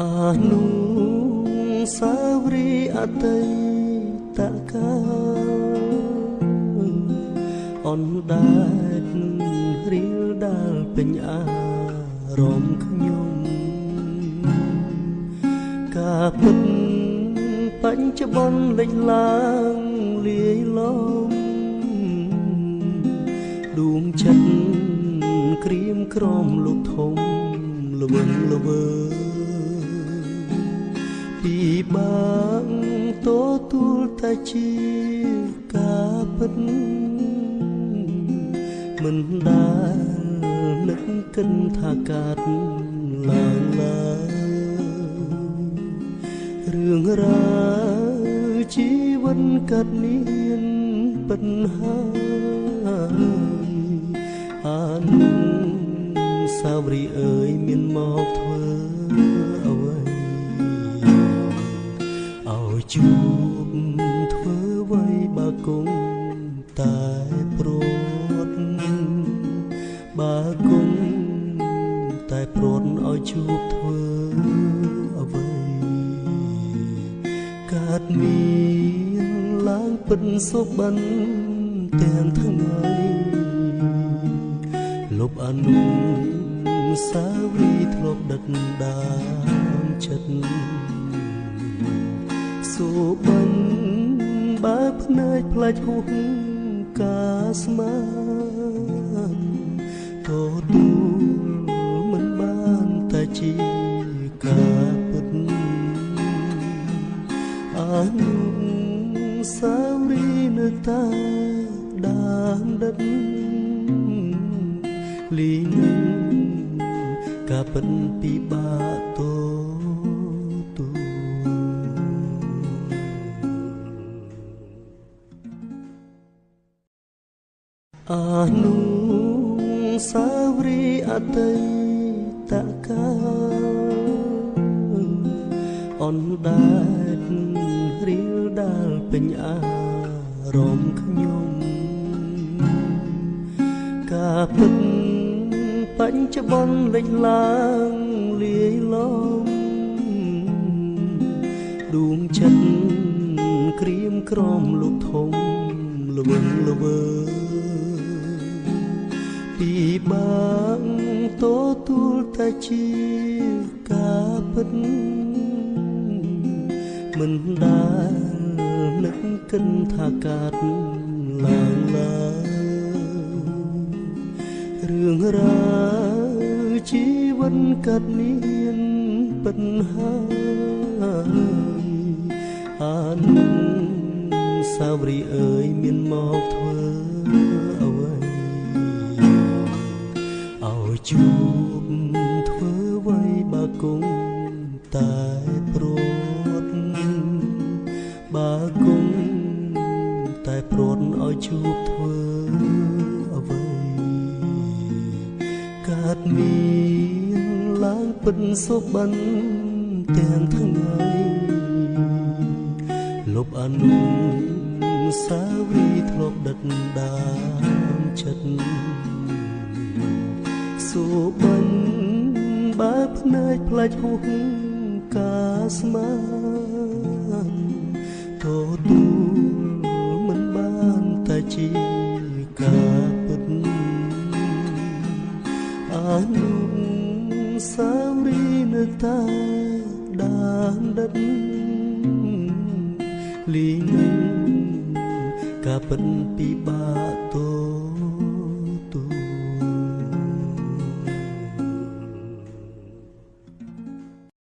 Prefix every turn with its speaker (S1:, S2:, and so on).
S1: អានុសាវរីយ៍អតីតកាលអនដែតរៀលដាល់ពេញអារម្មណ៍ខ្ញុំការពិតបច្ចុប្បន្នលេចឡើងលាយឡំដួងចិត្តក្រៀមក្រំលោកធំល្វឹងល្វើពីបាងទទួលតែជាការពិតមិនដែលនឹកគិនថាកាត់ឡើងឡើយរឿងរ៉ាវជីវិតកាត់មានបញ្ហាអានុសាវរីយ៍អើយមានមកធ្វើអ្វីឲ្យជួបធ្វើអ្វីបើគង់តែព្រួតបើគង់តែព្រួតឲ្យជួបធ្វើអ្វីកើតមានឡើងពិនសុបិនទាំងថ្ងៃលុបអនុសាវរីយ៍ធ្លាប់ដិតដាមចិត្តសូបាញ់បើភ្នែកផ្លាច់ហួសការស្មានទទួលមិនបានតែជាការពិតអនុសាវរីយ៍នៅតែដាមដិតលីងការពិតពិបាកទូអានុសាវរីយ៍អតីតកាលអនដែតរៀលដាល់ពេញអារម្មណ៍ខ្ញុំការពិតបច្ចុប្បន្នលេចឡើងលាយឡំដួងចិត្តក្រៀមក្រំលោកធំល្វឹងល្វើពីបាងទទួលតែជាការពិតមិនដែលនឹកគិនថាកាត់ឡើងឡើយរឿងរ៉ាវជីវិតកាត់មានបញ្ហាអានុសាវរីយ៍អើយមានមកធ្វើអ្វីឲ្យជួបធ្វើអ្វីបើគង់តែព្រួតបើគង់តែព្រួតឲ្យជួបធ្វើអ្វីកើតមានឡើងពិនសុបិនទាំងថ្ងៃលុបអនុសាវរីយ៍ធ្លាប់ដិតដាមចិត្តសូបាញ់បើភ្នែកផ្លាច់ហួសការស្មានទទួលមិនបានតែជាការពិតអានុសាវរីយ៍នៅតែដាមដិតលីងការពិតពិបាកទូ